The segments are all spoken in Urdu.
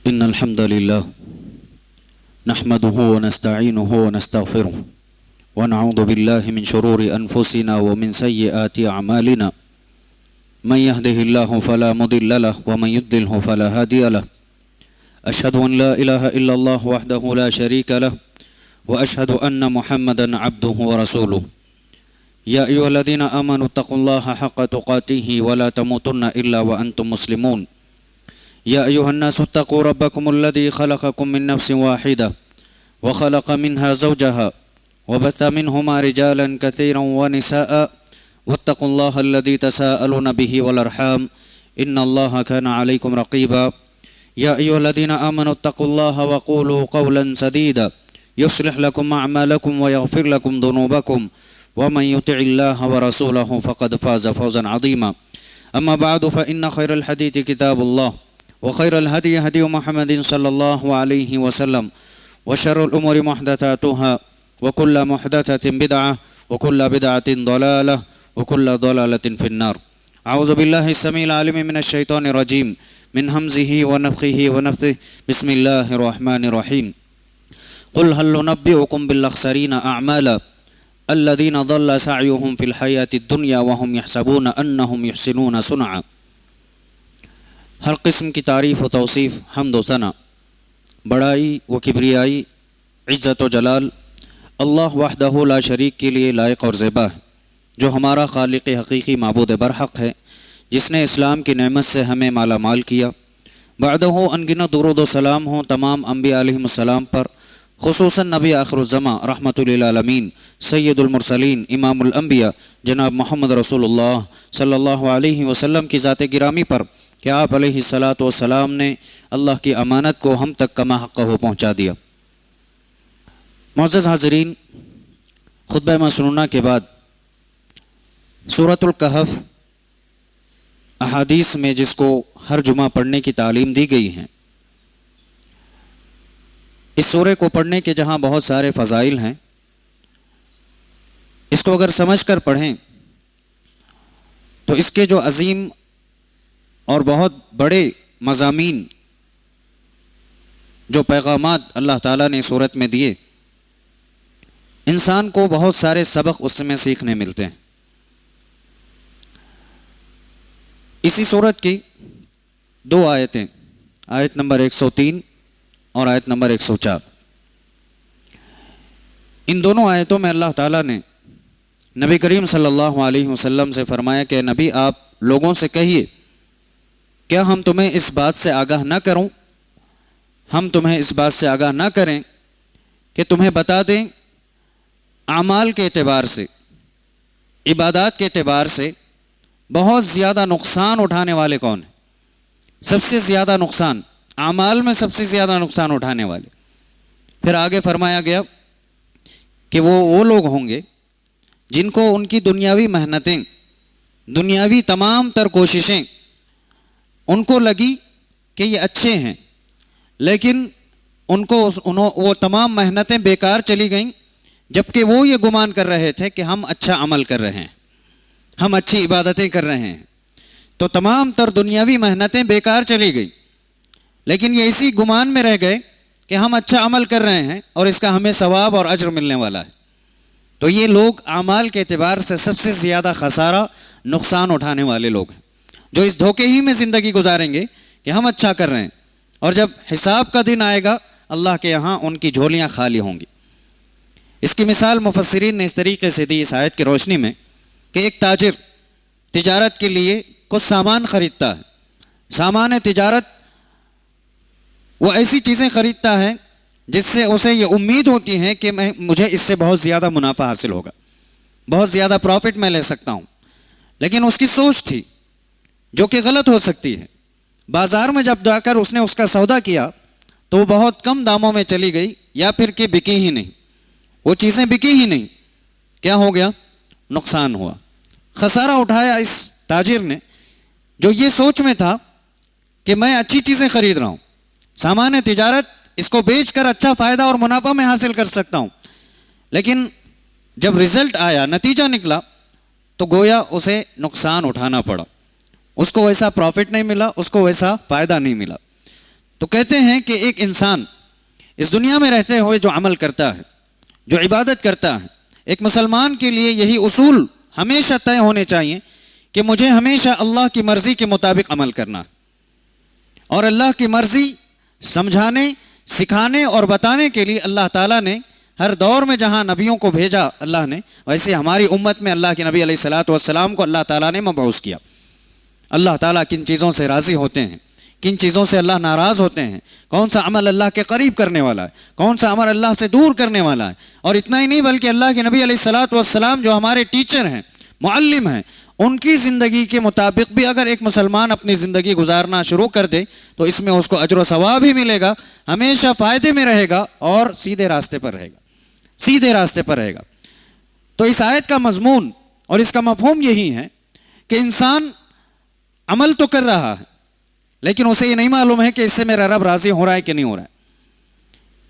إن الحمد لله نحمده ونستعينه ونستغفره ونعوذ بالله من شرور أنفسنا ومن سيئات أعمالنا من يهده الله فلا مضل له ومن يضلل فلا هادي له أشهد أن لا إله إلا الله وحده لا شريك له وأشهد أن محمدا عبده ورسوله يا أيها الذين آمنوا اتقوا الله حق تقاته ولا تموتن إلا وأنتم مسلمون يا أيها الناس اتقوا ربكم الذي خلقكم من نفس واحدة وخلق منها زوجها وبث منهما رجالا كثيرا ونساء واتقوا الله الذي تساءلون به والأرحام إن الله كان عليكم رقيبا يا أيها الذين آمنوا اتقوا الله وقولوا قولا سديدا يصلح لكم أعمالكم ويغفر لكم ذنوبكم ومن يطع الله ورسوله فقد فاز فوزا عظيما أما بعد فإن خير الحديث كتاب الله وخير الهدي هدي محمد صلى الله عليه وسلم وشر الأمور محدثاتها وكل محدثة بدعة وكل بدعة ضلالة وكل ضلالة في النار أعوذ بالله السميع العليم من الشيطان الرجيم من همزه ونفخه ونفثه بسم الله الرحمن الرحيم قل هل ننبئكم بالأخسرين أعمالا الذين ضل سعيهم في الحياة الدنيا وهم يحسبون أنهم يحسنون صنعا ہر قسم کی تعریف و توصیف حمد و ثنا بڑائی و کبریائی عزت و جلال اللہ وحدہ لا شریک کے لیے لائق اور زیبا ہے، جو ہمارا خالق حقیقی معبود برحق ہے، جس نے اسلام کی نعمت سے ہمیں مالا مال کیا۔ بعدہ انگنت درود و سلام ہوں تمام انبیاء علیہم السلام پر، خصوصاً نبی آخر الزماں رحمۃ للعالمین سید المرسلین امام الانبیاء جناب محمد رسول اللہ صلی اللہ علیہ وسلم کی ذات گرامی پر کہ آپ علیہ الصلاۃ والسلام نے اللہ کی امانت کو ہم تک کما حقہ پہنچا دیا۔ معزز حاضرین، خطبہ مسنونہ کے بعد سورۃ الکہف احادیث میں جس کو ہر جمعہ پڑھنے کی تعلیم دی گئی ہے، اس سورے کو پڑھنے کے جہاں بہت سارے فضائل ہیں، اس کو اگر سمجھ کر پڑھیں تو اس کے جو عظیم اور بہت بڑے مضامین، جو پیغامات اللہ تعالیٰ نے سورت میں دیے، انسان کو بہت سارے سبق اس میں سیکھنے ملتے ہیں۔ اسی سورت کی دو آیتیں، آیت نمبر 103 اور آیت نمبر 104، ان دونوں آیتوں میں اللہ تعالیٰ نے نبی کریم صلی اللہ علیہ وسلم سے فرمایا کہ نبی آپ لوگوں سے کہیے، کیا ہم تمہیں اس بات سے آگاہ نہ کروں، ہم تمہیں اس بات سے آگاہ نہ کریں کہ تمہیں بتا دیں اعمال کے اعتبار سے، عبادات کے اعتبار سے بہت زیادہ نقصان اٹھانے والے کون ہیں؟ سب سے زیادہ نقصان، اعمال میں سب سے زیادہ نقصان اٹھانے والے۔ پھر آگے فرمایا گیا کہ وہ لوگ ہوں گے جن کو ان کی دنیاوی محنتیں، دنیاوی تمام تر کوششیں ان کو لگی کہ یہ اچھے ہیں، لیکن ان کو وہ تمام محنتیں بیکار چلی گئیں، جبکہ وہ یہ گمان کر رہے تھے کہ ہم اچھا عمل کر رہے ہیں، ہم اچھی عبادتیں کر رہے ہیں، تو تمام تر دنیاوی محنتیں بیکار چلی گئیں، لیکن یہ اسی گمان میں رہ گئے کہ ہم اچھا عمل کر رہے ہیں اور اس کا ہمیں ثواب اور اجر ملنے والا ہے۔ تو یہ لوگ اعمال کے اعتبار سے سب سے زیادہ خسارہ، نقصان اٹھانے والے لوگ ہیں، جو اس دھوکے ہی میں زندگی گزاریں گے کہ ہم اچھا کر رہے ہیں، اور جب حساب کا دن آئے گا اللہ کے یہاں ان کی جھولیاں خالی ہوں گی۔ اس کی مثال مفسرین نے اس طریقے سے دی اس آیت کی روشنی میں کہ ایک تاجر تجارت کے لیے کچھ سامان خریدتا ہے، سامان تجارت وہ ایسی چیزیں خریدتا ہے جس سے اسے یہ امید ہوتی ہے کہ مجھے اس سے بہت زیادہ منافع حاصل ہوگا، بہت زیادہ پروفٹ میں لے سکتا ہوں، لیکن اس کی سوچ تھی جو کہ غلط ہو سکتی ہے۔ بازار میں جب جا کر اس نے اس کا سودا کیا تو وہ بہت کم داموں میں چلی گئی، یا پھر کہ بکی ہی نہیں، وہ چیزیں بکی ہی نہیں۔ کیا ہو گیا؟ نقصان ہوا، خسارہ اٹھایا اس تاجر نے، جو یہ سوچ میں تھا کہ میں اچھی چیزیں خرید رہا ہوں، سامان تجارت، اس کو بیچ کر اچھا فائدہ اور منافع میں حاصل کر سکتا ہوں، لیکن جب رزلٹ آیا، نتیجہ نکلا، تو گویا اسے نقصان اٹھانا پڑا، اس کو ویسا پروفٹ نہیں ملا، اس کو ویسا فائدہ نہیں ملا۔ تو کہتے ہیں کہ ایک انسان اس دنیا میں رہتے ہوئے جو عمل کرتا ہے، جو عبادت کرتا ہے، ایک مسلمان کے لیے یہی اصول ہمیشہ طے ہونے چاہیے کہ مجھے ہمیشہ اللہ کی مرضی کے مطابق عمل کرنا ہے، اور اللہ کی مرضی سمجھانے، سکھانے اور بتانے کے لیے اللہ تعالیٰ نے ہر دور میں جہاں نبیوں کو بھیجا اللہ نے، ویسے ہماری امت میں اللہ کے نبی علیہ الصلاۃ والسلام کو اللہ تعالیٰ نے مبعوث کیا۔ اللہ تعالیٰ کن چیزوں سے راضی ہوتے ہیں، کن چیزوں سے اللہ ناراض ہوتے ہیں، کون سا عمل اللہ کے قریب کرنے والا ہے، کون سا عمل اللہ سے دور کرنے والا ہے، اور اتنا ہی نہیں بلکہ اللہ کے نبی علیہ الصلاۃ والسلام جو ہمارے ٹیچر ہیں، معلم ہیں، ان کی زندگی کے مطابق بھی اگر ایک مسلمان اپنی زندگی گزارنا شروع کر دے تو اس میں اس کو اجر و ثواب ہی ملے گا، ہمیشہ فائدے میں رہے گا اور سیدھے راستے پر رہے گا، سیدھے راستے پر رہے گا۔ تو اس آیت کا مضمون اور اس کا مفہوم یہی ہے کہ انسان عمل تو کر رہا ہے لیکن اسے یہ نہیں معلوم ہے کہ اس سے میرا رب راضی ہو رہا ہے کہ نہیں ہو رہا ہے۔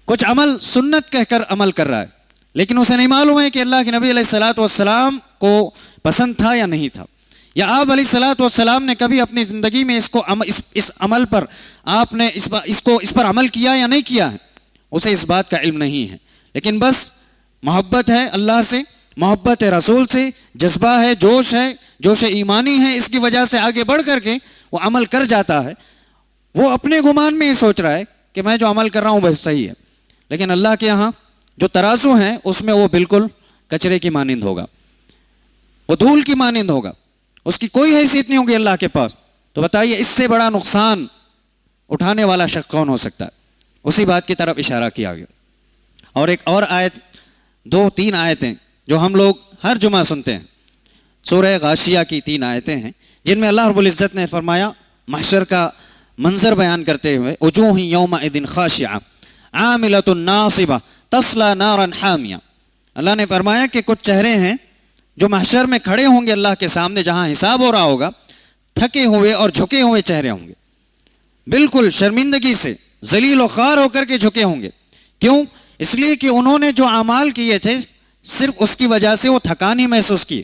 کچھ عمل سنت کہہ کر عمل کر رہا ہے لیکن اسے نہیں معلوم ہے کہ اللہ کے نبی علیہ الصلاۃ والسلام کو پسند تھا یا نہیں تھا، یا آپ علیہ الصلاۃ والسلام نے کبھی اپنی زندگی میں اس عمل پر آپ نے اس پر عمل کیا یا نہیں کیا ہے، اسے اس بات کا علم نہیں ہے، لیکن بس محبت ہے اللہ سے، محبت ہے رسول سے، جذبہ ہے، جوش ایمانی ہے، اس کی وجہ سے آگے بڑھ کر کے وہ عمل کر جاتا ہے۔ وہ اپنے گمان میں یہ سوچ رہا ہے کہ میں جو عمل کر رہا ہوں بس صحیح ہے، لیکن اللہ کے یہاں جو ترازو ہیں اس میں وہ بالکل کچرے کی مانند ہوگا، وہ دھول کی مانند ہوگا، اس کی کوئی حیثیت نہیں ہوگی اللہ کے پاس۔ تو بتائیے اس سے بڑا نقصان اٹھانے والا شخص کون ہو سکتا ہے؟ اسی بات کی طرف اشارہ کیا گیا۔ اور ایک اور آیت، 2-3 آیتیں جو ہم لوگ ہر جمعہ سنتے ہیں، سورہ غاشیہ کی 3 آیتیں ہیں جن میں اللہ رب العزت نے فرمایا محشر کا منظر بیان کرتے ہوئے، وجوہ یومئذ خاشعہ عاملۃ ناصبہ تصلی نارا حامیہ۔ اللہ نے فرمایا کہ کچھ چہرے ہیں جو محشر میں کھڑے ہوں گے اللہ کے سامنے جہاں حساب ہو رہا ہوگا، تھکے ہوئے اور جھکے ہوئے چہرے ہوں گے، بالکل شرمندگی سے ذلیل و خوار ہو کر کے جھکے ہوں گے۔ کیوں؟ اس لیے کہ انہوں نے جو اعمال کیے تھے صرف اس کی وجہ سے وہ تھکان ہی محسوس کی،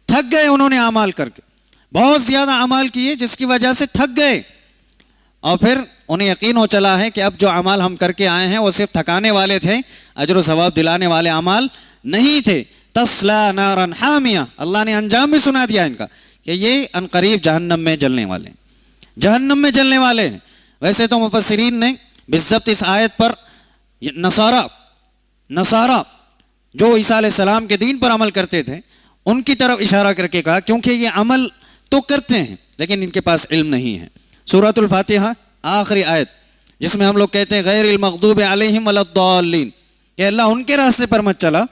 تھک گئے انہوں نے اعمال کر کے، بہت زیادہ اعمال کیے جس کی وجہ سے تھک گئے، اور پھر انہیں یقین ہو چلا ہے کہ اب جو اعمال ہم کر کے آئے ہیں وہ صرف تھکانے والے تھے، اجر و ثواب دلانے والے اعمال نہیں تھے۔ تصلی نارا حامیہ، اللہ نے انجام بھی سنا دیا ان کا کہ یہ عنقریب جہنم میں جلنے والے ہیں، جہنم میں جلنے والے ہیں۔ ویسے تو مفسرین نے بالضبط اس آیت پر نصارہ جو عیسیٰ علیہ السلام کے دین پر عمل کرتے تھے ان کی طرف اشارہ کر کے کہا، کیونکہ یہ عمل تو کرتے ہیں لیکن ان کے پاس علم نہیں ہے۔ سورۃ الفاتحہ آخری آیت جس میں ہم لوگ کہتے ہیں غیر المغضوب علیہم ولا الضالین، کہ اللہ ان کے راستے پر مت چلا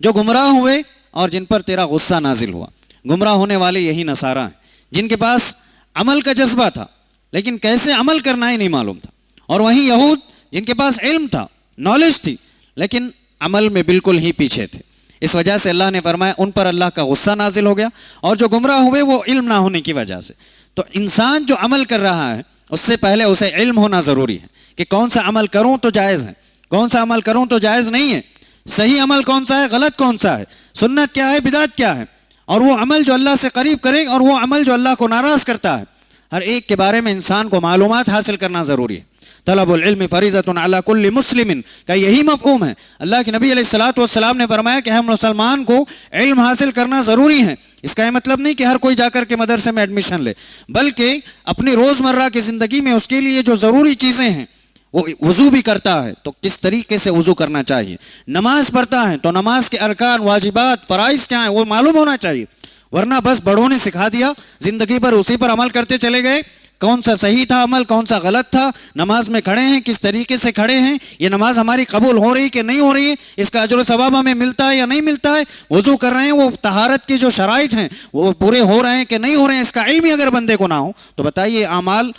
جو گمراہ ہوئے اور جن پر تیرا غصہ نازل ہوا۔ گمراہ ہونے والے یہی نصارہ ہیں جن کے پاس عمل کا جذبہ تھا لیکن کیسے عمل کرنا ہی نہیں معلوم تھا، اور وہیں یہود جن کے پاس علم تھا، نالج تھی، لیکن عمل میں بالکل ہی پیچھے تھے۔ اس وجہ سے اللہ نے فرمایا ان پر اللہ کا غصہ نازل ہو گیا، اور جو گمراہ ہوئے وہ علم نہ ہونے کی وجہ سے۔ تو انسان جو عمل کر رہا ہے اس سے پہلے اسے علم ہونا ضروری ہے کہ کون سا عمل کروں تو جائز ہے، کون سا عمل کروں تو جائز نہیں ہے، صحیح عمل کون سا ہے، غلط کون سا ہے، سنت کیا ہے، بدعت کیا ہے، اور وہ عمل جو اللہ سے قریب کرے اور وہ عمل جو اللہ کو ناراض کرتا ہے، ہر ایک کے بارے میں انسان کو معلومات حاصل کرنا ضروری ہے۔ طلب العلم فریضۃ علی کل مسلم کا یہی مفہوم ہے۔ اللہ کے نبی علیہ الصلاۃ والسلام نے فرمایا کہ ہم مسلمان کو علم حاصل کرنا ضروری ہے۔ اس کا یہ مطلب نہیں کہ ہر کوئی جا کر کے مدرسے میں ایڈمیشن لے، بلکہ اپنی روزمرہ کی زندگی میں اس کے لیے جو ضروری چیزیں ہیں، وہ وضو بھی کرتا ہے تو کس طریقے سے وضو کرنا چاہیے، نماز پڑھتا ہے تو نماز کے ارکان، واجبات، فرائض کیا ہیں وہ معلوم ہونا چاہیے، ورنہ بس بڑوں نے سکھا دیا، زندگی بھر اسی پر عمل کرتے چلے گئے، کون سا صحیح تھا عمل، کون سا غلط تھا، نماز میں کھڑے ہیں کس طریقے سے کھڑے ہیں، یہ نماز ہماری قبول ہو رہی کہ نہیں ہو رہی ہے، اس کا اجر و ثواب ہمیں ملتا ہے یا نہیں ملتا ہے، وضو کر رہے ہیں وہ طہارت کے جو شرائط ہیں وہ پورے ہو رہے ہیں کہ نہیں ہو رہے ہیں، اس کا علم ہی اگر بندے کو نہ ہو تو بتائیے اعمال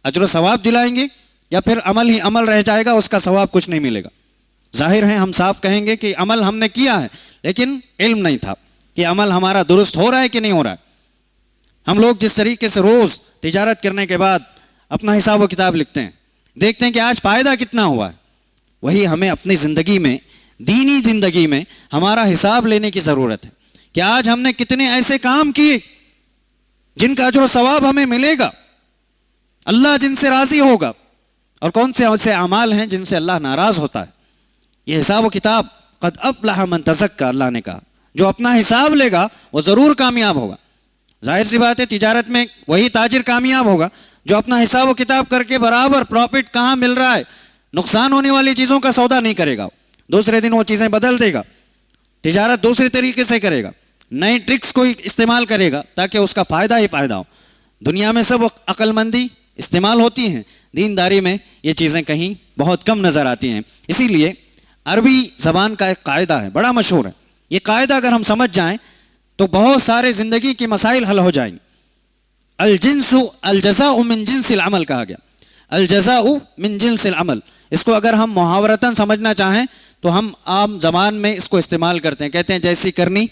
اجر و ثواب دلائیں گے یا پھر عمل ہی عمل رہ جائے گا، اس کا ثواب کچھ نہیں ملے گا۔ ظاہر ہے ہم صاف کہیں گے کہ عمل ہم نے کیا ہے لیکن علم نہیں تھا کہ عمل ہمارا درست ہو رہا ہے کہ نہیں ہو رہا ہے۔ ہم لوگ جس طریقے سے روز تجارت کرنے کے بعد اپنا حساب و کتاب لکھتے ہیں، دیکھتے ہیں کہ آج فائدہ کتنا ہوا ہے، وہی ہمیں اپنی زندگی میں، دینی زندگی میں ہمارا حساب لینے کی ضرورت ہے کہ آج ہم نے کتنے ایسے کام کیے جن کا اجر و ثواب ہمیں ملے گا، اللہ جن سے راضی ہوگا، اور کون سے ایسے اعمال ہیں جن سے اللہ ناراض ہوتا ہے؟ یہ حساب و کتاب، قد افلح من تزکا، اللہ نے کہا جو اپنا حساب لے گا وہ ضرور کامیاب ہوگا۔ ظاہر سی بات ہے تجارت میں وہی تاجر کامیاب ہوگا جو اپنا حساب و کتاب کر کے برابر پروفٹ کہاں مل رہا ہے، نقصان ہونے والی چیزوں کا سودا نہیں کرے گا، دوسرے دن وہ چیزیں بدل دے گا، تجارت دوسرے طریقے سے کرے گا، نئی ٹرکس کو استعمال کرے گا تاکہ اس کا فائدہ ہی فائدہ ہو۔ دنیا میں سب عقل مندی استعمال ہوتی ہیں، دینداری میں یہ چیزیں کہیں بہت کم نظر آتی ہیں۔ اسی لیے عربی زبان کا ایک قاعدہ ہے، بڑا مشہور ہے، یہ قاعدہ اگر ہم سمجھ جائیں تو بہت سارے زندگی کے مسائل حل ہو جائیں گے۔ الجنس الجزاء من جنس العمل کہا گیا، الجزاء من جنس العمل، اس کو اگر ہم محاورتاً سمجھنا چاہیں تو ہم عام زبان میں اس کو استعمال کرتے ہیں، کہتے ہیں جیسی کرنی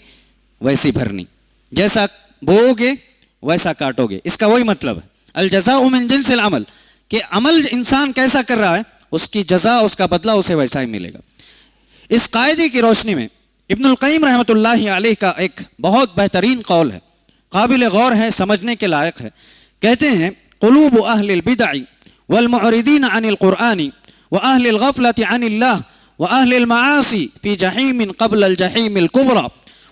ویسی بھرنی، جیسا بوؤ گے ویسا کاٹو گے، اس کا وہی مطلب ہے الجزاء من جنس العمل، کہ عمل انسان کیسا کر رہا ہے اس کی جزا، اس کا بدلہ اسے ویسا ہی ملے گا۔ اس قاعدے کی روشنی میں ابن القیم رحمۃ اللہ علیہ کا ایک بہت بہترین قول ہے، قابل غور ہے، سمجھنے کے لائق ہے۔ کہتے ہیں قلوب اہل البدع والمعرضین عن القرآن واہل الغفلة عن اللہ واہل المعاصی فی جحیم قبل الجحیم الکبری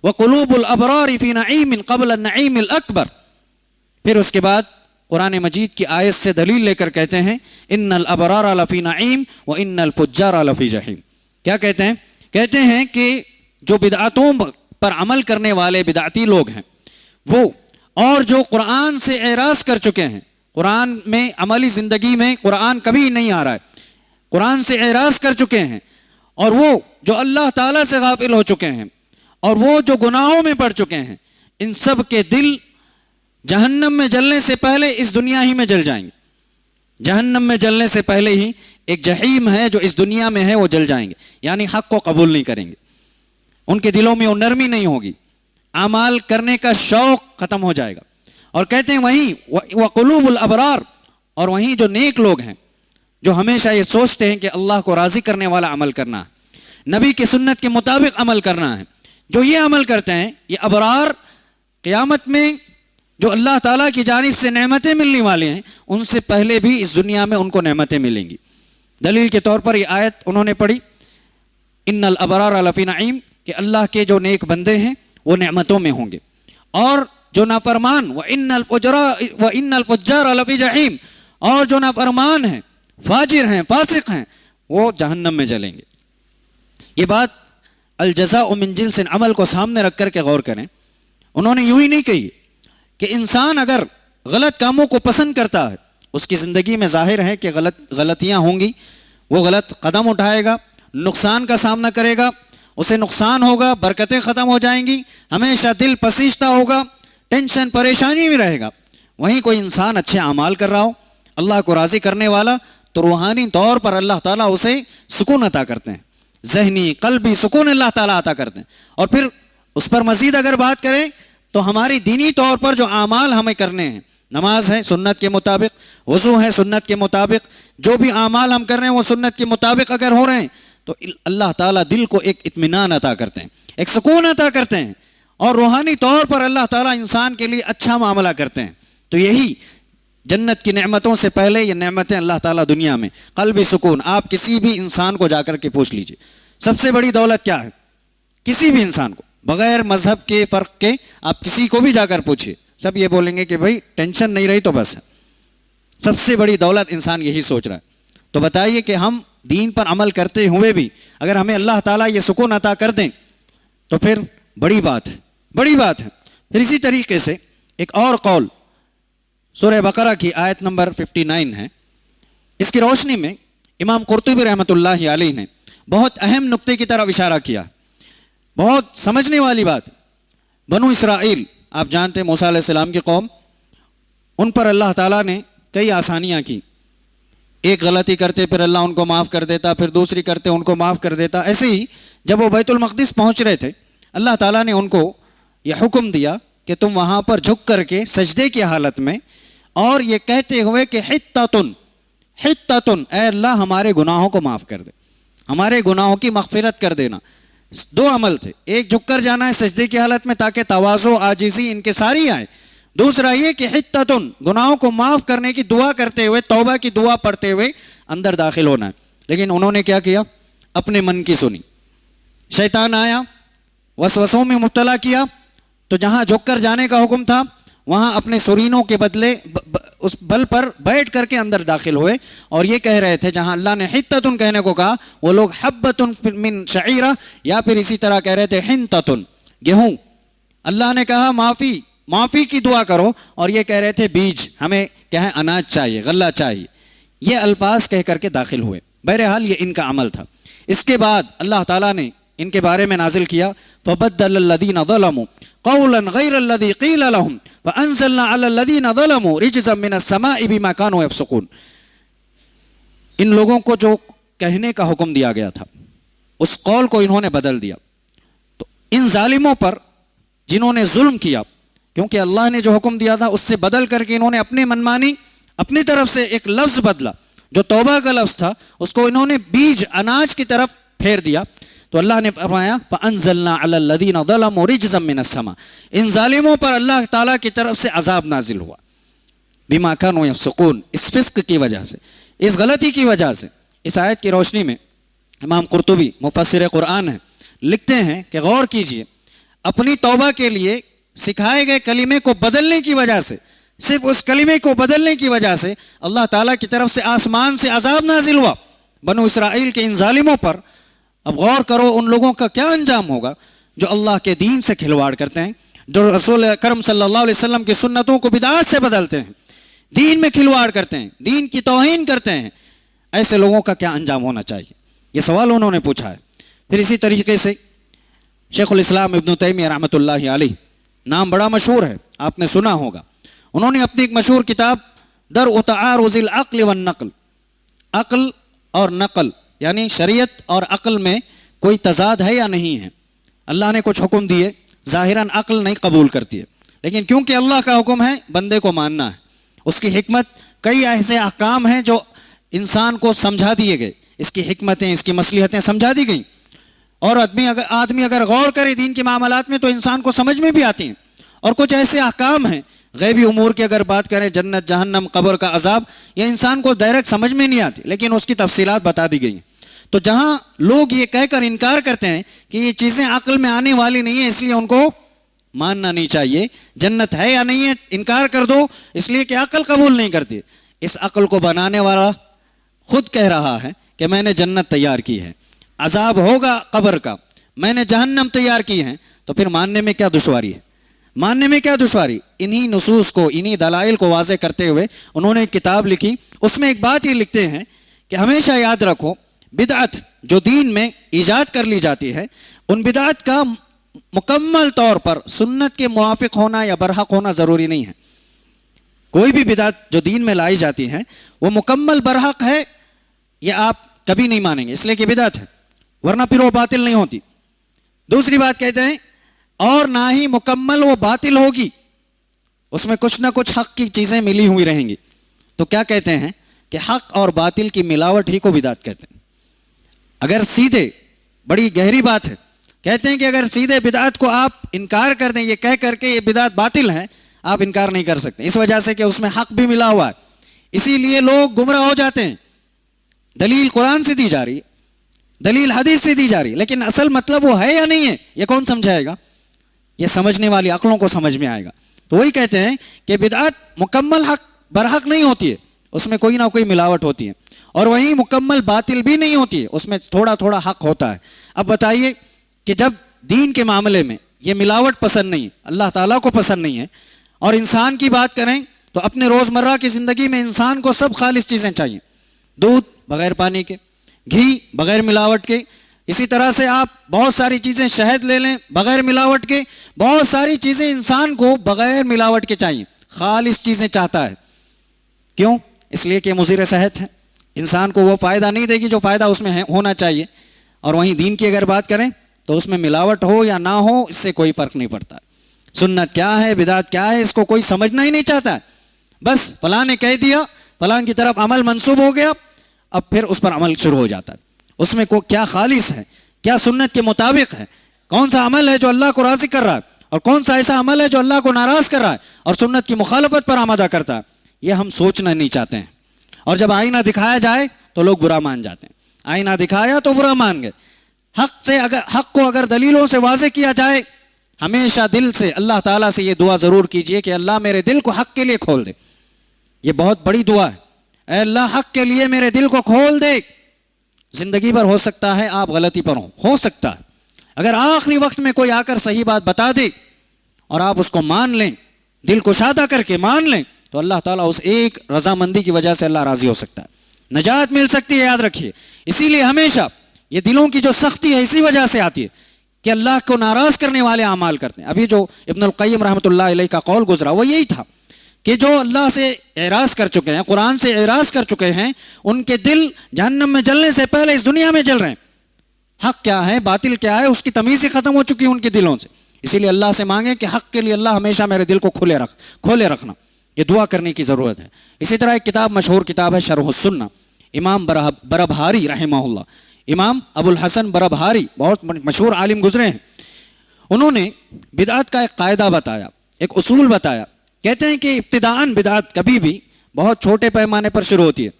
وقلوب الابرار فی نعیم قبل النعیم الاکبر۔ پھر اس کے بعد قرآن مجید کی آیت سے دلیل لے کر کہتے ہیں ان الابرار لفی نعیم وان الفجار لفی جحیم۔ کیا کہتے ہیں؟ کہتے ہیں کہ جو بدعتوں پر عمل کرنے والے بدعتی لوگ ہیں وہ، اور جو قرآن سے اعراض کر چکے ہیں، قرآن میں عملی زندگی میں قرآن کبھی نہیں آ رہا ہے، قرآن سے اعراض کر چکے ہیں، اور وہ جو اللہ تعالیٰ سے غافل ہو چکے ہیں، اور وہ جو گناہوں میں پڑ چکے ہیں، ان سب کے دل جہنم میں جلنے سے پہلے اس دنیا ہی میں جل جائیں گے۔ جہنم میں جلنے سے پہلے ہی ایک جہیم ہے جو اس دنیا میں ہے، وہ جل جائیں گے، یعنی حق کو قبول نہیں کریں گے، ان کے دلوں میں وہ نرمی نہیں ہوگی، اعمال کرنے کا شوق ختم ہو جائے گا۔ اور کہتے ہیں وہیں وقلوب الابرار، اور وہیں جو نیک لوگ ہیں جو ہمیشہ یہ سوچتے ہیں کہ اللہ کو راضی کرنے والا عمل کرنا ہے، نبی کی سنت کے مطابق عمل کرنا ہے، جو یہ عمل کرتے ہیں یہ ابرار قیامت میں جو اللہ تعالیٰ کی جانب سے نعمتیں ملنے والے ہیں ان سے پہلے بھی اس دنیا میں ان کو نعمتیں ملیں گی۔ دلیل کے طور پر یہ آیت انہوں نے پڑھی ان الابرار لفی نعیم، کہ اللہ کے جو نیک بندے ہیں وہ نعمتوں میں ہوں گے، اور جو نافرمان وَإِنَّ الْفُجَّارَ لَفِي جَحِيمٍ، اور جو نافرمان ہیں، فاجر ہیں، فاسق ہیں، وہ جہنم میں جلیں گے۔ یہ بات الجزاء من جنس عمل کو سامنے رکھ کر کے غور کریں۔ انہوں نے یوں ہی نہیں کہی کہ انسان اگر غلط کاموں کو پسند کرتا ہے، اس کی زندگی میں ظاہر ہے کہ غلطیاں ہوں گی، وہ غلط قدم اٹھائے گا، نقصان کا سامنا کرے گا، اسے نقصان ہوگا، برکتیں ختم ہو جائیں گی، ہمیشہ دل پسیجتا ہوگا، ٹینشن پریشانی میں رہے گا۔ وہیں کوئی انسان اچھے اعمال کر رہا ہو، اللہ کو راضی کرنے والا، تو روحانی طور پر اللہ تعالیٰ اسے سکون عطا کرتے ہیں، ذہنی قلبی سکون اللہ تعالیٰ عطا کرتے ہیں۔ اور پھر اس پر مزید اگر بات کریں تو ہماری دینی طور پر جو اعمال ہمیں کرنے ہیں، نماز ہے سنت کے مطابق، وضو ہے سنت کے مطابق، جو بھی اعمال ہم کر رہے ہیں وہ سنت کے مطابق اگر ہو رہے ہیں تو اللہ تعالیٰ دل کو ایک اطمینان عطا کرتے ہیں، ایک سکون عطا کرتے ہیں، اور روحانی طور پر اللہ تعالیٰ انسان کے لیے اچھا معاملہ کرتے ہیں۔ تو یہی جنت کی نعمتوں سے پہلے یہ نعمتیں اللہ تعالیٰ دنیا میں، قلبی سکون۔ آپ کسی بھی انسان کو جا کر کے پوچھ لیجئے سب سے بڑی دولت کیا ہے، کسی بھی انسان کو بغیر مذہب کے فرق کے آپ کسی کو بھی جا کر پوچھئے، سب یہ بولیں گے کہ بھائی ٹینشن نہیں رہی تو بس ہے۔ سب سے بڑی دولت انسان یہی سوچ رہا ہے۔ تو بتائیے کہ ہم دین پر عمل کرتے ہوئے بھی اگر ہمیں اللہ تعالیٰ یہ سکون عطا کر دیں تو پھر بڑی بات ہے، بڑی بات ہے۔ پھر اسی طریقے سے ایک اور قول سورہ بقرہ کی آیت نمبر 59 ہے، اس کی روشنی میں امام قرطبی رحمۃ اللہ علیہ نے بہت اہم نقطے کی طرف اشارہ کیا، بہت سمجھنے والی بات۔ بنو اسرائیل، آپ جانتے ہیں موسیٰ علیہ السلام کی قوم، ان پر اللہ تعالیٰ نے کئی آسانیاں کی، ایک غلطی کرتے پھر اللہ ان کو معاف کر دیتا، پھر دوسری کرتے ان کو معاف کر دیتا۔ ایسے ہی جب وہ بیت المقدس پہنچ رہے تھے اللہ تعالیٰ نے ان کو یہ حکم دیا کہ تم وہاں پر جھک کر کے سجدے کی حالت میں اور یہ کہتے ہوئے کہ حتتن حتتن، اے اللہ ہمارے گناہوں کو معاف کر دے، ہمارے گناہوں کی مغفرت کر دینا۔ دو عمل تھے، ایک جھک کر جانا ہے سجدے کی حالت میں تاکہ تواضع عاجزی ان کے ساری آئے، دوسرا یہ کہ حتتن گناہوں کو معاف کرنے کی دعا کرتے ہوئے، توبہ کی دعا پڑھتے ہوئے اندر داخل ہونا ہے. لیکن انہوں نے کیا کیا؟ اپنے من کی سنی. شیطان آیا، وسوسوں میں مبتلا کیا، تو جہاں جھک کر جانے کا حکم تھا وہاں اپنے سرینوں کے بدلے اس بل پر بیٹھ کر کے اندر داخل ہوئے، اور یہ کہہ رہے تھے جہاں اللہ نے حتتن کہنے کو کہا وہ لوگ حبتن من شعیرہ، یا پھر اسی طرح کہہ رہے تھے حنتتن گیہوں. اللہ نے کہا معافی کی دعا کرو، اور یہ کہہ رہے تھے بیج، ہمیں کیا ہے اناج چاہیے، غلہ چاہیے. یہ الفاظ کہہ کر کے داخل ہوئے. بہرحال یہ ان کا عمل تھا. اس کے بعد اللہ تعالیٰ نے ان کے بارے میں نازل کیا فَبَدَّلَ الَّذِينَ ظَلَمُوا قَوْلًا غَيْرَ الَّذِي قِيلَ لَهُمْ فَأَنزَلْنَا عَلَى الَّذِينَ ظَلَمُوا رِجْزًا مِّنَ السَّمَاءِ بِمَا كَانُوا يَفْسُقُونَ. ان لوگوں کو جو کہنے کا حکم دیا گیا تھا اس قول کو انہوں نے بدل دیا. تو ان ظالموں پر جنہوں نے ظلم کیا، کیونکہ اللہ نے جو حکم دیا تھا اس سے بدل کر کے انہوں نے اپنی منمانی اپنی طرف سے ایک لفظ بدلا جو توبہ کا لفظ تھا، اس کو انہوں نے بیج اناج کی طرف پھیر دیا. تو اللہ نے فرمایا فَأَنزَلْنَا عَلَى الَّذِينَ ظَلَمُوا رِجْزًا مِّنَ السَّمَاءِ. ان ظالموں پر اللہ تعالیٰ کی طرف سے عذاب نازل ہوا بِمَا كَانُوا يَفْسُقُونَ، اس فسق کی وجہ سے، اس غلطی کی وجہ سے. اس آیت کی روشنی میں امام قرطبی مفسر قرآن ہیں، لکھتے ہیں کہ غور کیجئے، اپنی توبہ کے لیے سکھائے گئے کلمے کو بدلنے کی وجہ سے، صرف اس کلمے کو بدلنے کی وجہ سے اللہ تعالیٰ کی طرف سے آسمان سے عذاب نازل ہوا بنو اسرائیل کے ان ظالموں پر. اب غور کرو ان لوگوں کا کیا انجام ہوگا جو اللہ کے دین سے کھلواڑ کرتے ہیں، جو رسول اکرم صلی اللہ علیہ وسلم کی سنتوں کو بدعات سے بدلتے ہیں، دین میں کھلواڑ کرتے ہیں، دین کی توہین کرتے ہیں. ایسے لوگوں کا کیا انجام ہونا چاہیے؟ یہ سوال انہوں نے پوچھا ہے. پھر اسی طریقے سے شیخ الاسلام ابن تیمیہ رحمۃ اللہ علیہ، نام بڑا مشہور ہے، آپ نے سنا ہوگا. انہوں نے اپنی ایک مشہور کتاب درء تعارض العقل والنقل، عقل اور نقل یعنی شریعت اور عقل میں کوئی تضاد ہے یا نہیں ہے. اللہ نے کچھ حکم دیے، ظاہراً عقل نہیں قبول کرتی ہے، لیکن کیونکہ اللہ کا حکم ہے بندے کو ماننا ہے. اس کی حکمت، کئی ایسے احکام ہیں جو انسان کو سمجھا دیے گئے، اس کی حکمتیں، اس کی مصلحتیں سمجھا دی گئیں، اور آدمی اگر غور کرے دین کے معاملات میں تو انسان کو سمجھ میں بھی آتی ہیں. اور کچھ ایسے احکام ہیں غیبی امور کی، اگر بات کریں جنت، جہنم، قبر کا عذاب، یہ انسان کو ڈائریکٹ سمجھ میں نہیں آتی، لیکن اس کی تفصیلات بتا دی گئی ہیں. تو جہاں لوگ یہ کہہ کر انکار کرتے ہیں کہ یہ چیزیں عقل میں آنے والی نہیں ہیں اس لیے ان کو ماننا نہیں چاہیے، جنت ہے یا نہیں ہے انکار کر دو اس لیے کہ عقل قبول نہیں کرتی. اس عقل کو بنانے والا خود کہہ رہا ہے کہ میں نے جنت تیار کی ہے، عذاب ہوگا قبر کا، میں نے جہنم تیار کی ہے، تو پھر ماننے میں کیا دشواری ہے؟ ماننے میں کیا دشواری؟ انہی نصوص کو، انہی دلائل کو واضح کرتے ہوئے انہوں نے ایک کتاب لکھی. اس میں ایک بات یہ لکھتے ہیں کہ ہمیشہ یاد رکھو بدعت جو دین میں ایجاد کر لی جاتی ہے، ان بدعت کا مکمل طور پر سنت کے موافق ہونا یا برحق ہونا ضروری نہیں ہے. کوئی بھی بدعت جو دین میں لائی جاتی ہے وہ مکمل برحق ہے یہ آپ کبھی نہیں مانیں گے، اس لیے کہ بدعت ہے، ورنہ پھر وہ باطل نہیں ہوتی. دوسری بات کہتے ہیں اور نہ ہی مکمل وہ باطل ہوگی، اس میں کچھ نہ کچھ حق کی چیزیں ملی ہوئی رہیں گی. تو کیا کہتے ہیں کہ حق اور باطل کی ملاوٹ ہی کو بدعت کہتے ہیں. اگر سیدھے، بڑی گہری بات ہے، کہتے ہیں کہ اگر سیدھے بدعت کو آپ انکار کر دیں، یہ کہہ کر کے یہ بدعت باطل ہے، آپ انکار نہیں کر سکتے، اس وجہ سے کہ اس میں حق بھی ملا ہوا ہے. اسی لیے لوگ گمراہ ہو جاتے ہیں. دلیل قرآن سے دی جا رہی ہے، دلیل حدیث سے دی جا رہی ہے، لیکن اصل مطلب وہ ہے یا نہیں ہے یہ کون سمجھائے گا؟ یہ سمجھنے والی عقلوں کو سمجھ میں آئے گا. تو وہی کہتے ہیں کہ بدعت مکمل حق برحق نہیں ہوتی ہے، اس میں کوئی نہ کوئی ملاوٹ ہوتی ہے، اور وہیں مکمل باطل بھی نہیں ہوتی ہے، اس میں تھوڑا تھوڑا حق ہوتا ہے. اب بتائیے کہ جب دین کے معاملے میں یہ ملاوٹ پسند نہیں، اللہ تعالیٰ کو پسند نہیں ہے، اور انسان کی بات کریں تو اپنے روزمرہ کی زندگی میں انسان کو سب خالص چیزیں چاہیے، دودھ بغیر پانی کے، گھی بغیر ملاوٹ کے، اسی طرح سے آپ بہت ساری چیزیں، شہد لے لیں بغیر ملاوٹ کے، بہت ساری چیزیں انسان کو بغیر ملاوٹ کے چاہیے، خالص چیزیں چاہتا ہے. کیوں؟ اس لیے کہ مضر صحت ہے، انسان کو وہ فائدہ نہیں دے گی جو فائدہ اس میں ہونا چاہیے. اور وہیں دین کی اگر بات کریں تو اس میں ملاوٹ ہو یا نہ ہو اس سے کوئی فرق نہیں پڑتا. سنت کیا ہے، بدعت کیا ہے، اس کو کوئی سمجھنا ہی نہیں چاہتا ہے. بس فلاں نے کہہ دیا، فلاں کی طرف عمل منسوب ہو گیا، اب پھر اس پر عمل شروع ہو جاتا ہے. اس میں کیا خالص ہے، کیا سنت کے مطابق ہے، کون سا عمل ہے جو اللہ کو راضی کر رہا ہے، اور کون سا ایسا عمل ہے جو اللہ کو ناراض کر رہا ہے اور سنت کی مخالفت پر آمادہ کرتا ہے. یہ ہم سوچنا نہیں چاہتے ہیں. اور جب آئینہ دکھایا جائے تو لوگ برا مان جاتے ہیں. آئینہ دکھایا تو برا مان گئے. حق کو اگر دلیلوں سے واضح کیا جائے، ہمیشہ دل سے اللہ تعالیٰ سے یہ دعا ضرور کیجئے کہ اللہ میرے دل کو حق کے لیے کھول دے. یہ بہت بڑی دعا ہے. اے اللہ حق کے لیے میرے دل کو کھول دے. زندگی بھر ہو سکتا ہے آپ غلطی پر ہو سکتا ہے. اگر آخری وقت میں کوئی آ کر صحیح بات بتا دے اور آپ اس کو مان لیں، دل کو شادہ کر کے مان لیں، تو اللہ تعالیٰ اس ایک رضامندی کی وجہ سے اللہ راضی ہو سکتا ہے. نجات مل سکتی ہے، یاد رکھیے. اسی لیے ہمیشہ یہ دلوں کی جو سختی ہے اسی وجہ سے آتی ہے کہ اللہ کو ناراض کرنے والے اعمال کرتے ہیں. ابھی جو ابن القیم رحمۃ اللہ علیہ کا قول گزرا وہ یہی تھا کہ جو اللہ سے اعراض کر چکے ہیں، قرآن سے اعراض کر چکے ہیں، ان کے دل جہنم میں جلنے سے پہلے اس دنیا میں جل رہے ہیں. حق کیا ہے، باطل کیا ہے، اس کی تمیز ہی ختم ہو چکی ہے ان کے دلوں سے. اسی لیے اللہ سے مانگیں کہ حق کے لیے اللہ ہمیشہ میرے دل کو کھولے رکھنا. یہ دعا کرنے کی ضرورت ہے. اسی طرح ایک کتاب، مشہور کتاب ہے شرح السنہ، امام بربہاری رحمہ اللہ، امام ابو الحسن بربہاری بہت مشہور عالم گزرے ہیں. انہوں نے بدعت کا ایک قاعدہ بتایا، ایک اصول بتایا. کہتے ہیں کہ ابتداءً بدعت کبھی بھی بہت چھوٹے پیمانے پر شروع ہوتی ہے،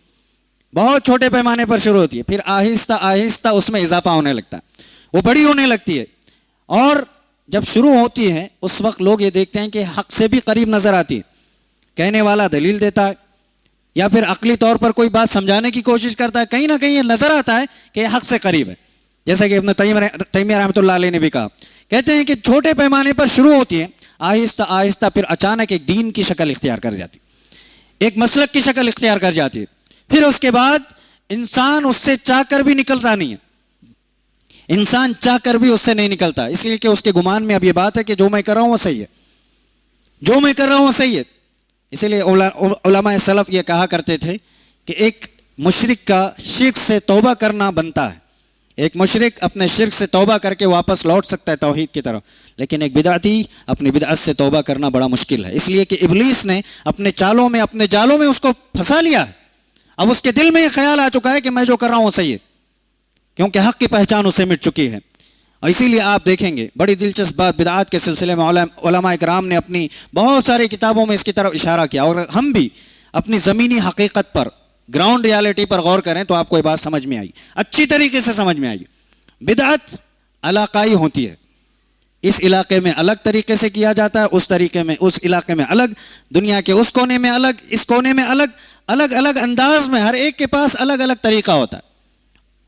بہت چھوٹے پیمانے پر شروع ہوتی ہے، پھر آہستہ آہستہ اس میں اضافہ ہونے لگتا ہے، وہ بڑی ہونے لگتی ہے. اور جب شروع ہوتی ہے اس وقت لوگ یہ دیکھتے ہیں کہ حق سے بھی قریب نظر آتی ہے. کہنے والا دلیل دیتا ہے یا پھر عقلی طور پر کوئی بات سمجھانے کی کوشش کرتا ہے، کہیں نہ کہیں یہ نظر آتا ہے کہ یہ حق سے قریب ہے. جیسا کہ ابن تیمیہ رحمۃ اللہ علیہ نے بھی کہا. کہتے ہیں کہ چھوٹے پیمانے پر شروع ہوتی ہے، آہستہ آہستہ پھر اچانک ایک دین کی شکل اختیار کر جاتی، ایک مسلک کی شکل اختیار کر جاتی ہے. پھر اس کے بعد انسان اس سے چاہ کر بھی نکلتا نہیں ہے، انسان چاہ کر بھی اس سے نہیں نکلتا، اس لیے کہ اس کے گمان میں اب یہ بات ہے کہ جو میں کر رہا ہوں وہ صحیح ہے، جو میں کر رہا ہوں وہ صحیح ہے. اسی لیے علماء سلف یہ کہا کرتے تھے کہ ایک مشرک کا شرک سے توبہ کرنا بنتا ہے. ایک مشرک اپنے شرک سے توبہ کر کے واپس لوٹ سکتا ہے توحید کی طرف، لیکن ایک بدعتی اپنی بدعت سے توبہ کرنا بڑا مشکل ہے. اس لیے کہ ابلیس نے اپنے چالوں میں، اپنے جالوں میں اس کو پھنسا لیا ہے. اب اس کے دل میں یہ خیال آ چکا ہے کہ میں جو کر رہا ہوں وہ صحیح ہے، کیونکہ حق کی پہچان اسے مٹ چکی ہے. اور اسی لیے آپ دیکھیں گے بڑی دلچسپ بات، بدعات کے سلسلے میں علماء کرام نے اپنی بہت ساری کتابوں میں اس کی طرف اشارہ کیا. اور ہم بھی اپنی زمینی حقیقت پر، گراؤنڈ ریالٹی پر غور کریں تو آپ کو یہ بات سمجھ میں آئی، اچھی طریقے سے سمجھ میں آئی. بدعت علاقائی ہوتی ہے، اس علاقے میں الگ طریقے سے کیا جاتا ہے، اس طریقے میں اس علاقے میں الگ، دنیا کے اس کونے میں الگ، اس کونے میں الگ، الگ الگ انداز میں، ہر ایک کے پاس الگ الگ طریقہ ہوتا ہے.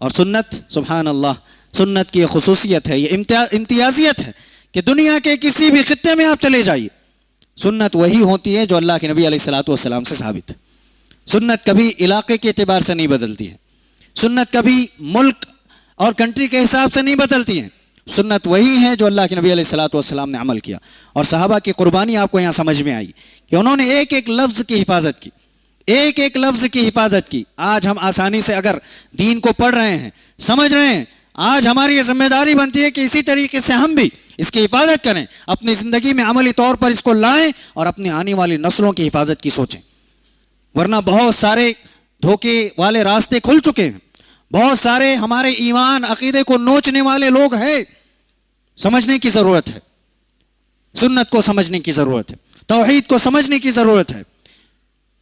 اور سنت، سبحان اللہ، سنت کی یہ خصوصیت ہے، یہ امتیازیت ہے کہ دنیا کے کسی بھی خطے میں آپ چلے جائیے، سنت وہی ہوتی ہے جو اللہ کے نبی علیہ الصلوۃ والسلام سے ثابت ہے. سنت کبھی علاقے کے اعتبار سے نہیں بدلتی ہے، سنت کبھی ملک اور کنٹری کے حساب سے نہیں بدلتی ہے. سنت وہی ہے جو اللہ کے نبی علیہ الصلوۃ والسلام نے عمل کیا. اور صحابہ کی قربانی آپ کو یہاں سمجھ میں آئی کہ انہوں نے ایک ایک لفظ کی حفاظت کی، ایک ایک لفظ کی حفاظت کی. آج ہم آسانی سے اگر دین کو پڑھ رہے ہیں، سمجھ رہے ہیں، آج ہماری یہ ذمہ داری بنتی ہے کہ اسی طریقے سے ہم بھی اس کی حفاظت کریں، اپنی زندگی میں عملی طور پر اس کو لائیں اور اپنی آنے والی نسلوں کی حفاظت کی سوچیں. ورنہ بہت سارے دھوکے والے راستے کھل چکے ہیں، بہت سارے ہمارے ایمان عقیدے کو نوچنے والے لوگ ہیں. سمجھنے کی ضرورت ہے، سنت کو سمجھنے کی ضرورت ہے، توحید کو سمجھنے کی ضرورت ہے.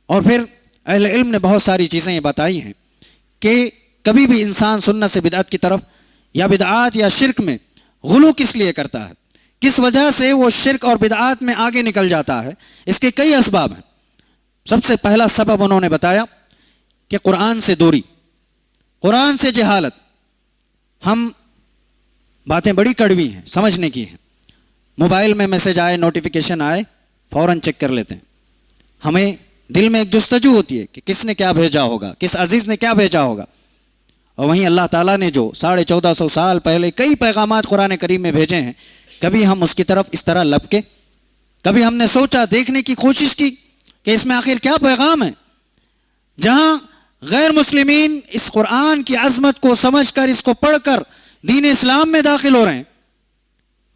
اور پھر اہل علم نے بہت ساری چیزیں یہ بتائی ہیں کہ کبھی بھی انسان سنت سے بدعت کی طرف یا بدعات یا شرک میں غلو کس لیے کرتا ہے، کس وجہ سے وہ شرک اور بدعات میں آگے نکل جاتا ہے. اس کے کئی اسباب ہیں. سب سے پہلا سبب انہوں نے بتایا کہ قرآن سے دوری، قرآن سے جہالت. ہم باتیں بڑی کڑوی ہیں، سمجھنے کی ہیں. موبائل میں میسج آئے، نوٹیفیکیشن آئے، فوراً چیک کر لیتے ہیں. ہمیں دل میں ایک جستجو ہوتی ہے کہ کس نے کیا بھیجا ہوگا، کس عزیز نے کیا بھیجا ہوگا. اور وہیں اللہ تعالیٰ نے جو 1450 سال پہلے کئی پیغامات قرآن کریم میں بھیجے ہیں، کبھی ہم اس کی طرف اس طرح لپکے، کبھی ہم نے سوچا، دیکھنے کی کوشش کی کہ اس میں آخر کیا پیغام ہے. جہاں غیر مسلمین اس قرآن کی عظمت کو سمجھ کر، اس کو پڑھ کر دین اسلام میں داخل ہو رہے ہیں،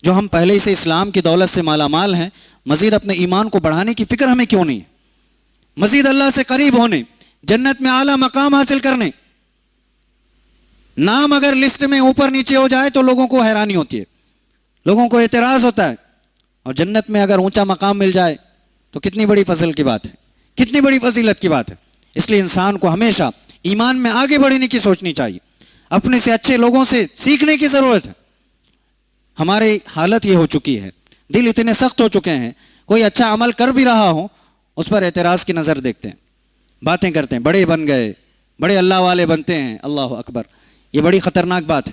جو ہم پہلے سے اسلام کی دولت سے مالا مال ہیں، مزید اپنے ایمان کو بڑھانے کی فکر ہمیں کیوں نہیں ہے؟ مزید اللہ سے قریب ہونے، جنت میں اعلیٰ مقام حاصل کرنے. نام اگر لسٹ میں اوپر نیچے ہو جائے تو لوگوں کو حیرانی ہوتی ہے، لوگوں کو اعتراض ہوتا ہے. اور جنت میں اگر اونچا مقام مل جائے تو کتنی بڑی فضل کی بات ہے، کتنی بڑی فضیلت کی بات ہے۔ اس لیے انسان کو ہمیشہ ایمان میں آگے بڑھنے کی سوچنی چاہیے، اپنے سے اچھے لوگوں سے سیکھنے کی ضرورت ہے۔ ہماری حالت یہ ہو چکی ہے، دل اتنے سخت ہو چکے ہیں، کوئی اچھا عمل کر بھی رہا ہو اس پر اعتراض کی نظر دیکھتے ہیں، باتیں کرتے ہیں، بڑے بن گئے، بڑے اللہ والے بنتے ہیں۔ اللہ اکبر، یہ بڑی خطرناک بات ہے۔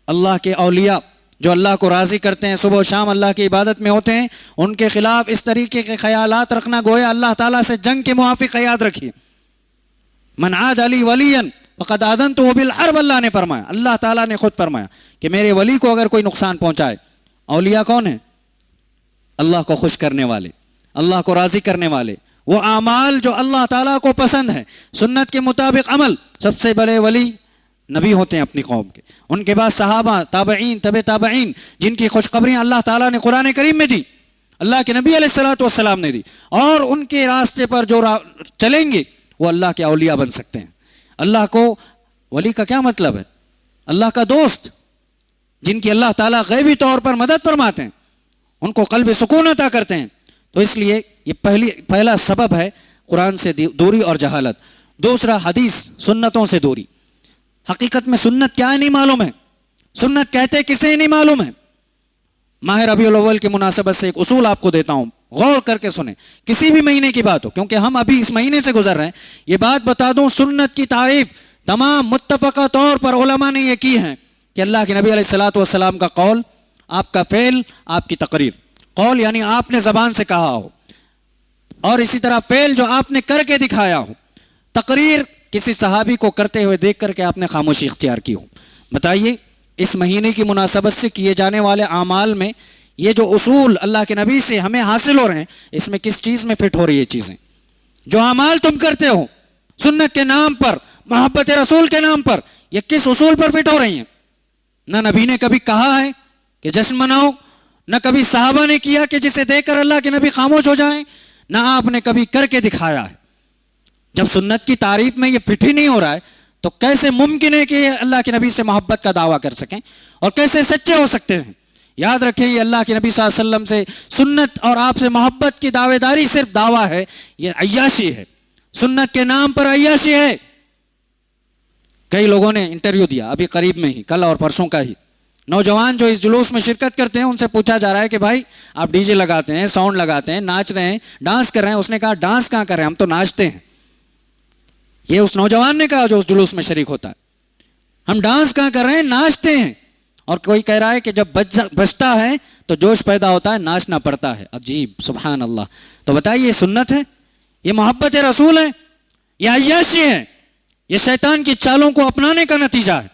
اللہ کے اولیاء جو اللہ کو راضی کرتے ہیں، صبح و شام اللہ کی عبادت میں ہوتے ہیں، ان کے خلاف اس طریقے کے خیالات رکھنا گویا اللہ تعالیٰ سے جنگ کے موافق ہے۔ یاد رکھیے، من عاد علی ولیا فقد آذنتہ بالحرب، اللہ نے فرمایا، اللہ تعالیٰ نے خود فرمایا کہ میرے ولی کو اگر کوئی نقصان پہنچائے۔ اولیاء کون ہیں؟ اللہ کو خوش کرنے والے، اللہ کو راضی کرنے والے، وہ اعمال جو اللہ تعالیٰ کو پسند ہے، سنت کے مطابق عمل۔ سب سے بڑے ولی نبی ہوتے ہیں اپنی قوم کے، ان کے بعد صحابہ، تابعین، تبع تابعین، جن کی خوشخبریاں اللہ تعالیٰ نے قرآن کریم میں دی، اللہ کے نبی علیہ الصلوۃ والسلام نے دی، اور ان کے راستے پر جو چلیں گے وہ اللہ کے اولیاء بن سکتے ہیں۔ اللہ کو ولی کا کیا مطلب ہے؟ اللہ کا دوست، جن کی اللہ تعالیٰ غیبی طور پر مدد فرماتے ہیں، ان کو قلب سکون عطا کرتے ہیں۔ تو اس لیے یہ پہلا سبب ہے قرآن سے دوری اور جہالت۔ دوسرا، حدیث سنتوں سے دوری۔ حقیقت میں سنت کیا ہے نہیں معلوم ہے، سنت کہتے کسے نہیں معلوم ہے۔ ماہ ربیع الاول کی مناسبت سے ایک اصول آپ کو دیتا ہوں، غور کر کے سنیں، کسی بھی مہینے کی بات ہو، کیونکہ ہم ابھی اس مہینے سے گزر رہے ہیں۔ یہ بات بتا دوں، سنت کی تعریف تمام متفقہ طور پر علماء نے یہ کی ہے کہ اللہ کے نبی علیہ الصلوۃ والسلام کا قول، آپ کا فعل، آپ کی تقریر۔ قول یعنی آپ نے زبان سے کہا ہو، اور اسی طرح فعل جو آپ نے کر کے دکھایا ہو۔ تقریر کسی صحابی کو کرتے ہوئے دیکھ کر کے آپ نے خاموشی اختیار کی ہو۔ بتائیے، اس مہینے کی مناسبت سے کیے جانے والے اعمال میں یہ جو اصول اللہ کے نبی سے ہمیں حاصل ہو رہے ہیں، اس میں کس چیز میں فٹ ہو رہی ہے چیزیں؟ جو اعمال تم کرتے ہو سنت کے نام پر، محبت رسول کے نام پر، یہ کس اصول پر فٹ ہو رہی ہیں؟ نہ نبی نے کبھی کہا ہے کہ جشن مناؤ، نہ کبھی صحابہ نے کیا کہ جسے دیکھ کر اللہ کے نبی خاموش ہو جائیں، نہ آپ نے کبھی کر کے دکھایا ہے۔ جب سنت کی تعریف میں یہ فٹ ہی نہیں ہو رہا ہے تو کیسے ممکن ہے کہ اللہ کے نبی سے محبت کا دعویٰ کر سکیں، اور کیسے سچے ہو سکتے ہیں؟ یاد رکھیں، یہ اللہ کے نبی صلی اللہ علیہ وسلم سے سنت اور آپ سے محبت کی دعوے داری صرف دعویٰ ہے، یہ عیاشی ہے، سنت کے نام پر عیاشی ہے۔ کئی لوگوں نے انٹرویو دیا ابھی قریب میں ہی، کل اور پرسوں کا ہی، نوجوان جو اس جلوس میں شرکت کرتے ہیں ان سے پوچھا جا رہا ہے کہ بھائی آپ ڈی جے لگاتے ہیں، ساؤنڈ لگاتے ہیں، ناچ رہے ہیں، ڈانس کر رہے ہیں۔ اس نے کہا ڈانس کہاں کر رہے ہیں، ہم تو ناچتے ہیں۔ یہ اس نوجوان نے کہا جو اس جلوس میں شریک ہوتا ہے، ہم ڈانس کہاں کر رہے ہیں، ناچتے ہیں۔ اور کوئی کہہ رہا ہے کہ جب بجتا ہے تو جوش پیدا ہوتا ہے، ناچنا پڑتا ہے۔ عجیب، سبحان اللہ۔ تو بتائیے، یہ سنت ہے؟ یہ محبت رسول ہے؟ یہ عیاشی ہے؟ یہ شیطان کی چالوں کو اپنانے کا نتیجہ ہے،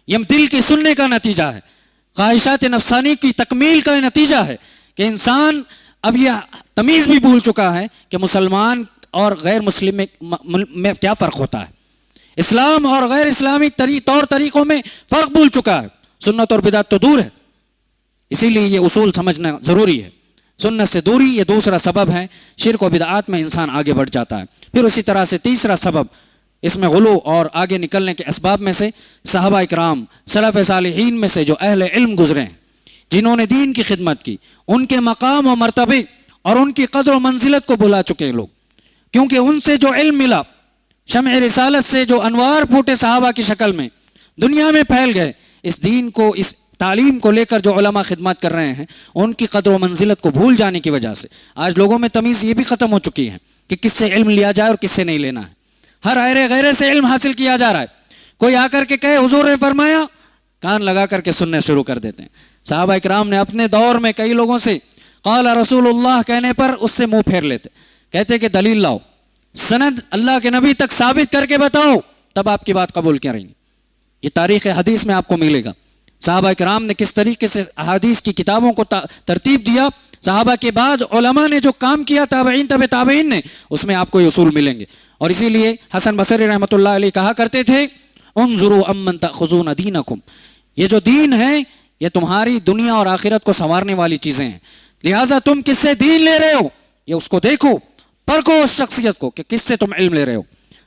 یہ دل کی سننے کا نتیجہ ہے، خواہشات نفسانی کی تکمیل کا نتیجہ ہے کہ انسان اب یہ تمیز بھی بھول چکا ہے کہ مسلمان اور غیر مسلم میں کیا فرق ہوتا ہے، اسلام اور غیر اسلامی طور طریقوں میں فرق بھول چکا ہے۔ سنت اور بدعت تو دور ہے، اسی لیے یہ اصول سمجھنا ضروری ہے۔ سنت سے دوری یہ دوسرا سبب ہے، شرک و بدعات میں انسان آگے بڑھ جاتا ہے۔ پھر اسی طرح سے تیسرا سبب اس میں غلو اور آگے نکلنے کے اسباب میں سے، صحابہ اکرام، سلف صالحین میں سے جو اہل علم گزرے ہیں، جنہوں نے دین کی خدمت کی، ان کے مقام و مرتبے اور ان کی قدر و منزلت کو بھلا چکے ہیں لوگ، کیونکہ ان سے جو علم ملا، شمع رسالت سے جو انوار پھوٹے صحابہ کی شکل میں دنیا میں پھیل گئے، اس دین کو، اس تعلیم کو لے کر جو علماء خدمت کر رہے ہیں، ان کی قدر و منزلت کو بھول جانے کی وجہ سے آج لوگوں میں تمیز یہ بھی ختم ہو چکی ہے کہ کس سے علم لیا جائے اور کس سے نہیں لینا ہے۔ ہر ایرے غیرے سے علم حاصل کیا جا رہا ہے، کوئی آ کر کے کہے حضور نے فرمایا، کان لگا کر کے سننے شروع کر دیتے ہیں۔ صحابہ اکرام نے اپنے دور میں کئی لوگوں سے قال رسول اللہ کہنے پر اس سے منہ پھیر لیتے، کہتے کہ دلیل لاؤ، سند اللہ کے نبی تک ثابت کر کے بتاؤ، تب آپ کی بات قبول کریں گے۔ یہ تاریخ حدیث میں آپ کو ملے گا، صحابہ کرام نے کس طریقے سے احادیث کی کتابوں کو ترتیب دیا، صحابہ کے بعد علماء نے جو کام کیا، تابعین تبع تابعین نے، اس میں آپ کو یہ اصول ملیں گے۔ اور اسی لیے حسن بصری رحمۃ اللہ علیہ کہا کرتے تھے، انظروا امن تأخذون دینکم، یہ جو دین ہے یہ تمہاری دنیا اور آخرت کو سنوارنے والی چیزیں ہیں، لہٰذا تم کس سے دین لے رہے ہو یہ اس کو دیکھو، پرکھو اس شخصیت کو کہ کس سے تم علم لے رہے ہو۔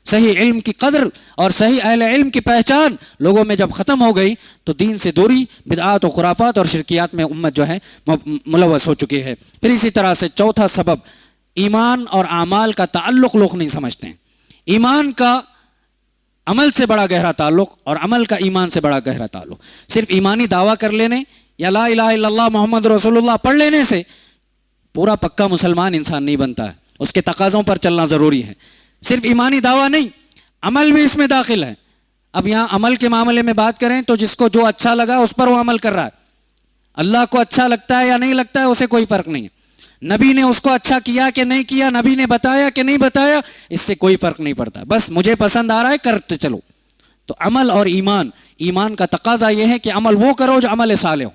صحیح علم کی قدر اور صحیح اہل علم کی پہچان لوگوں میں جب ختم ہو گئی تو دین سے دوری، بدعات و خرافات اور شرکیات میں امت جو ہے ملوث ہو چکی ہے۔ پھر اسی طرح سے چوتھا سبب، ایمان اور اعمال کا تعلق لوگ نہیں سمجھتے ہیں۔ ایمان کا عمل سے بڑا گہرا تعلق اور عمل کا ایمان سے بڑا گہرا تعلق۔ صرف ایمانی دعویٰ کر لینے یا لا الہ الا اللہ محمد رسول اللہ پڑھ لینے سے پورا پکا مسلمان انسان نہیں بنتا ہے، اس کے تقاضوں پر چلنا ضروری ہے۔ صرف ایمانی دعویٰ نہیں، عمل بھی اس میں داخل ہے۔ اب یہاں عمل کے معاملے میں بات کریں تو جس کو جو اچھا لگا اس پر وہ عمل کر رہا ہے۔ اللہ کو اچھا لگتا ہے یا نہیں لگتا ہے اسے کوئی فرق نہیں ہے۔ نبی نے اس کو اچھا کیا کہ نہیں کیا، نبی نے بتایا کہ نہیں بتایا، اس سے کوئی فرق نہیں پڑتا، بس مجھے پسند آ رہا ہے کرتے چلو۔ تو عمل اور ایمان کا تقاضا یہ ہے کہ عمل وہ کرو جو عمل صالح ہو،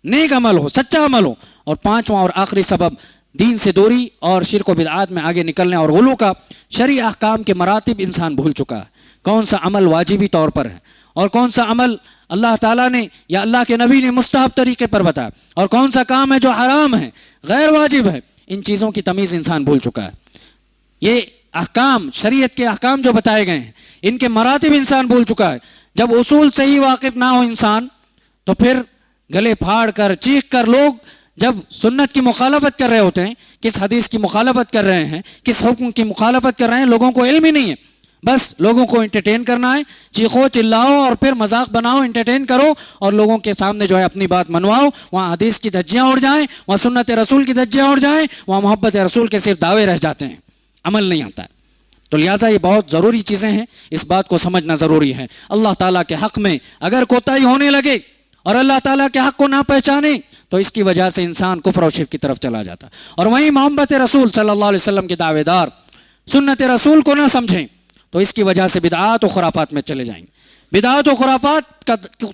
نیک عمل ہو، سچا عمل ہو۔ اور پانچواں اور آخری سبب، دین سے دوری اور شرک و بدعات میں آگے نکلنے اور غلو کا۔ شرعی احکام کے مراتب انسان بھول چکا ہے، کون سا عمل واجبی طور پر ہے اور کون سا عمل اللہ تعالیٰ نے یا اللہ کے نبی نے مستحب طریقے پر بتایا، اور کون سا کام ہے جو حرام ہے، غیر واجب ہے۔ ان چیزوں کی تمیز انسان بھول چکا ہے۔ یہ احکام، شریعت کے احکام جو بتائے گئے ہیں، ان کے مراتب انسان بھول چکا ہے۔ جب اصول سے ہی واقف نہ ہو انسان تو پھر گلے پھاڑ کر چیخ کر لوگ جب سنت کی مخالفت کر رہے ہوتے ہیں، کس حدیث کی مخالفت کر رہے ہیں، کس حکم کی مخالفت کر رہے ہیں، لوگوں کو علم ہی نہیں ہے، بس لوگوں کو انٹرٹین کرنا ہے، چیخو چلاؤ اور پھر مذاق بناؤ، انٹرٹین کرو اور لوگوں کے سامنے جو ہے اپنی بات منواؤ۔ وہاں حدیث کی دھجیاں اڑ جائیں، وہاں سنت رسول کی دھجیاں اڑ جائیں، وہاں محبت رسول کے صرف دعوے رہ جاتے ہیں، عمل نہیں آتا ہے۔ تو لہٰذا یہ بہت ضروری چیزیں ہیں، اس بات کو سمجھنا ضروری ہے۔ اللہ تعالیٰ کے حق میں اگر کوتاہی ہونے لگے اور اللہ تعالیٰ کے حق کو نہ پہچانے تو اس کی وجہ سے انسان کفر و شرک کی طرف چلا جاتا ہے۔ اور وہیں محبت رسول صلی اللہ علیہ وسلم کے دعوے دار سنت رسول کو نہ سمجھیں تو اس کی وجہ سے بدعات و خرافات میں چلے جائیں گے، بدعات و خرافات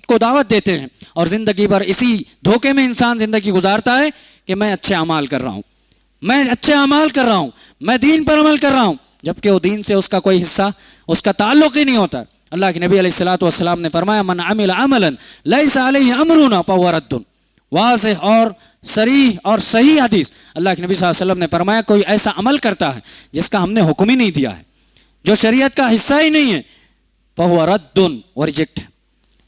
کو دعوت دیتے ہیں، اور زندگی بھر اسی دھوکے میں انسان زندگی گزارتا ہے کہ میں اچھے اعمال کر رہا ہوں، میں اچھے اعمال کر رہا ہوں، میں دین پر عمل کر رہا ہوں، جبکہ وہ دین سے اس کا کوئی حصہ، اس کا تعلق ہی نہیں ہوتا۔ اللہ کے نبی علیہ الصلوۃ والسلام نے فرمایا من عمل عملا لیس علیہ امرنا فہو رد۔ واضح اور صریح اور صحیح حدیث، اللہ کے نبی صلی اللہ علیہ وسلم نے فرمایا کوئی ایسا عمل کرتا ہے جس کا ہم نے حکم ہی نہیں دیا ہے، جو شریعت کا حصہ ہی نہیں ہے، فہو رد، وہ ریجیکٹ ہے،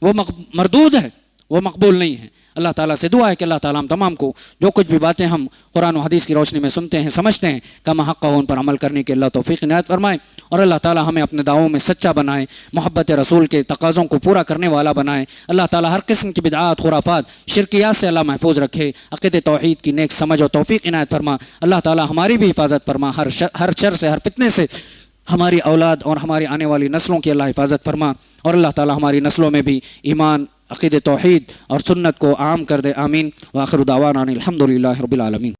وہ مردود ہے، وہ مقبول نہیں ہے۔ اللہ تعالیٰ سے دعا ہے کہ اللہ تعالیٰ ہم تمام کو جو کچھ بھی باتیں ہم قرآن و حدیث کی روشنی میں سنتے ہیں، سمجھتے ہیں، کما حق ان پر عمل کرنے کے اللہ توفیق عنایت فرمائے، اور اللہ تعالیٰ ہمیں اپنے دعووں میں سچا بنائے، محبت رسول کے تقاضوں کو پورا کرنے والا بنائے۔ اللہ تعالیٰ ہر قسم کی بدعات، خرافات، شرکیات سے اللہ محفوظ رکھے، عقیدہ توحید کی نیک سمجھ اور توفیق عنایت فرما۔ اللہ تعالیٰ ہماری بھی حفاظت فرما، ہر شر سے، ہر فتنے سے ہماری اولاد اور ہماری آنے والی نسلوں کی اللہ حفاظت فرما، اور اللہ تعالیٰ ہماری نسلوں میں بھی ایمان، عقیدہ توحید اور سنت کو عام کر دے، آمین۔ وآخر دعوانا الحمدللہ رب العالمین۔